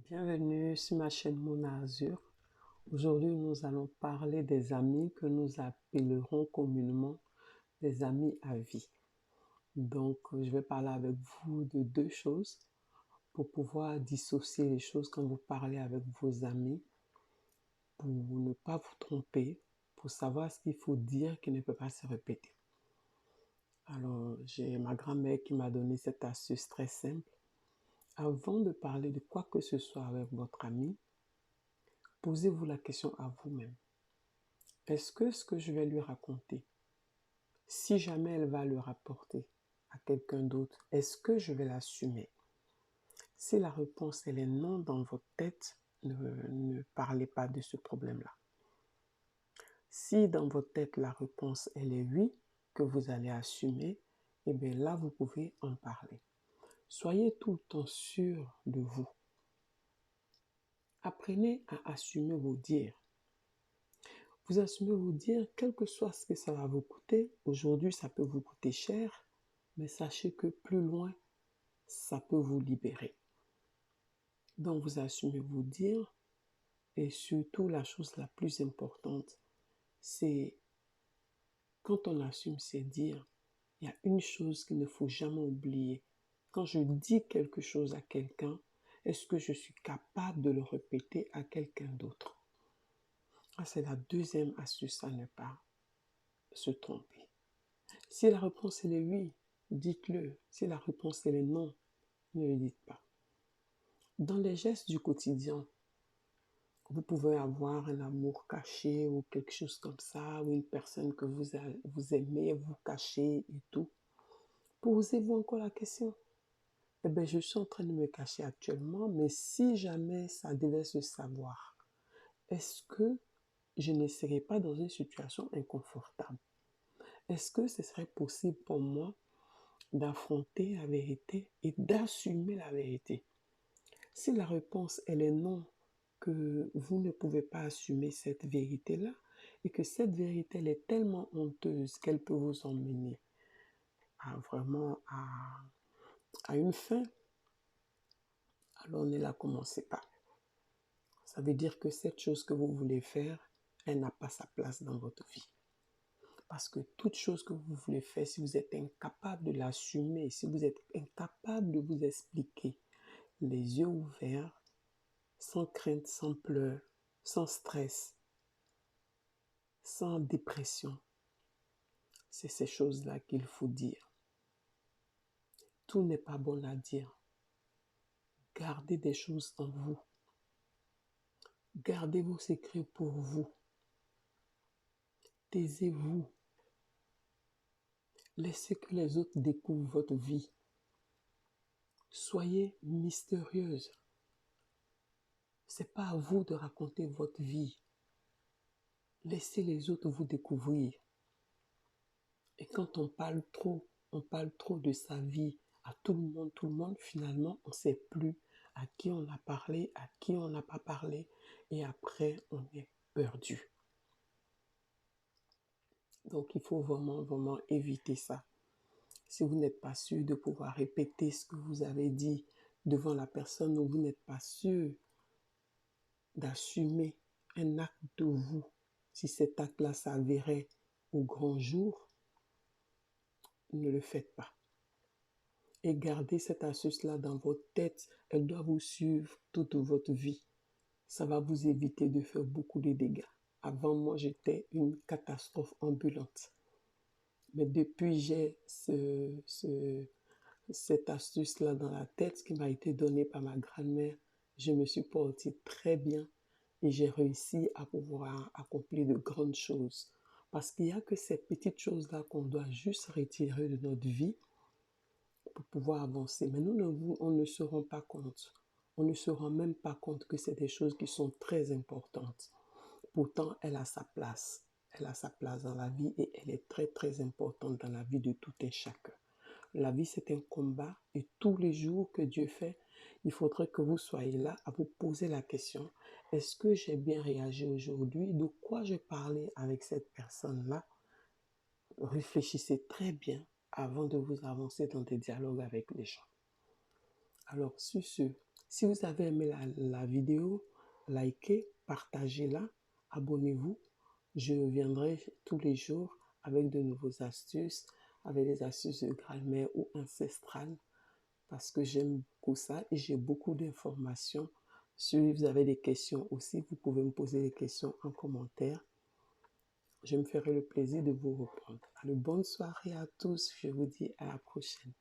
Bienvenue sur ma chaîne Mona Azur. Aujourd'hui, nous allons parler des amis que nous appellerons communément des amis à vie. Donc, je vais parler avec vous de deux choses pour pouvoir dissocier les choses quand vous parlez avec vos amis, pour ne pas vous tromper, pour savoir ce qu'il faut dire qui ne peut pas se répéter. Alors, j'ai ma grand-mère qui m'a donné cette astuce très simple. Avant de parler de quoi que ce soit avec votre ami, posez-vous la question à vous-même. Est-ce que ce que je vais lui raconter, si jamais elle va le rapporter à quelqu'un d'autre, est-ce que je vais l'assumer? Si la réponse elle est non dans votre tête, ne parlez pas de ce problème-là. Si dans votre tête la réponse elle est oui, que vous allez assumer, et bien là vous pouvez en parler. Soyez tout le temps sûr de vous. Apprenez à assumer vos dires. Vous assumez vos dires, quel que soit ce que ça va vous coûter. Aujourd'hui, ça peut vous coûter cher, mais sachez que plus loin, ça peut vous libérer. Donc, vous assumez vos dires et surtout, la chose la plus importante, c'est quand on assume ses dires, il y a une chose qu'il ne faut jamais oublier. Quand je dis quelque chose à quelqu'un, est-ce que je suis capable de le répéter à quelqu'un d'autre? C'est la deuxième astuce à ne pas se tromper. Si la réponse est oui, dites-le. Si la réponse est non, ne le dites pas. Dans les gestes du quotidien, vous pouvez avoir un amour caché ou quelque chose comme ça, ou une personne que vous aimez, vous cachez et tout. Posez-vous encore la question. Eh bien, je suis en train de me cacher actuellement, mais si jamais ça devait se savoir, est-ce que je ne serais pas dans une situation inconfortable? Est-ce que ce serait possible pour moi d'affronter la vérité et d'assumer la vérité? Si la réponse elle est non, que vous ne pouvez pas assumer cette vérité-là et que cette vérité elle est tellement honteuse qu'elle peut vous emmener à une fin, alors ne la commencez pas. Ça veut dire que cette chose que vous voulez faire, elle n'a pas sa place dans votre vie. Parce que toute chose que vous voulez faire, si vous êtes incapable de l'assumer, si vous êtes incapable de vous expliquer, les yeux ouverts, sans crainte, sans pleurs, sans stress, sans dépression, c'est ces choses-là qu'il faut dire. Tout n'est pas bon à dire. Gardez des choses en vous. Gardez vos secrets pour vous. Taisez-vous. Laissez que les autres découvrent votre vie. Soyez mystérieuse. C'est pas à vous de raconter votre vie. Laissez les autres vous découvrir. Et quand on parle trop de sa vie à tout le monde, finalement, on ne sait plus à qui on a parlé, à qui on n'a pas parlé, et après, on est perdu. Donc, il faut vraiment éviter ça. Si vous n'êtes pas sûr de pouvoir répéter ce que vous avez dit devant la personne, ou vous n'êtes pas sûr d'assumer un acte de vous, si cet acte-là s'avérait au grand jour, ne le faites pas. Et gardez cette astuce-là dans votre tête. Elle doit vous suivre toute votre vie. Ça va vous éviter de faire beaucoup de dégâts. Avant, moi, j'étais une catastrophe ambulante. Mais depuis, j'ai cette astuce-là dans la tête qui m'a été donnée par ma grand-mère. Je me suis portée très bien et j'ai réussi à pouvoir accomplir de grandes choses. Parce qu'il n'y a que ces petites choses-là qu'on doit juste retirer de notre vie pour pouvoir avancer. Mais nous, on ne se rend pas compte. On ne se rend même pas compte que c'est des choses qui sont très importantes. Pourtant, elle a sa place. Elle a sa place dans la vie et elle est très importante dans la vie de tout un chacun. La vie, c'est un combat et tous les jours que Dieu fait, il faudrait que vous soyez là à vous poser la question, est-ce que j'ai bien réagi aujourd'hui? De quoi je parlais avec cette personne-là? Réfléchissez très bien avant de vous avancer dans des dialogues avec les gens. Alors, sur ce, Si vous avez aimé la vidéo, likez, partagez-la, abonnez-vous. Je viendrai tous les jours avec de nouvelles astuces, avec des astuces de grammaire ou ancestrales, parce que j'aime beaucoup ça et j'ai beaucoup d'informations. Si vous avez des questions aussi, vous pouvez me poser des questions en commentaire. Je me ferai le plaisir de vous répondre. Allez, bonne soirée à tous. Je vous dis à la prochaine.